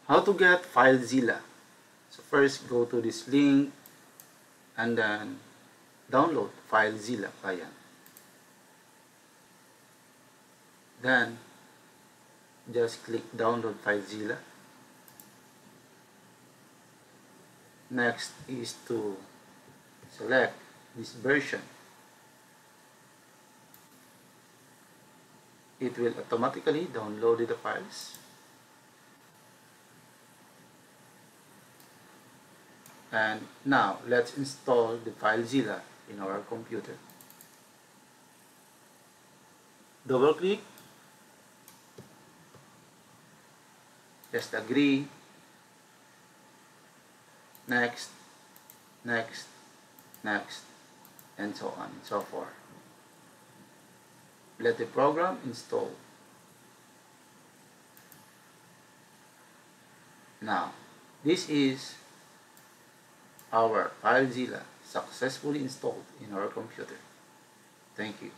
How to get FileZilla? So first go to this link and then download FileZilla client. Then just click download FileZilla. Next is to select this version. It will automatically download the files. And now let's install the FileZilla in our computer. Double click, just agree, next, next, next, and so on and so forth. Let the program install. Now, this is our FileZilla successfully installed in our computer. Thank you.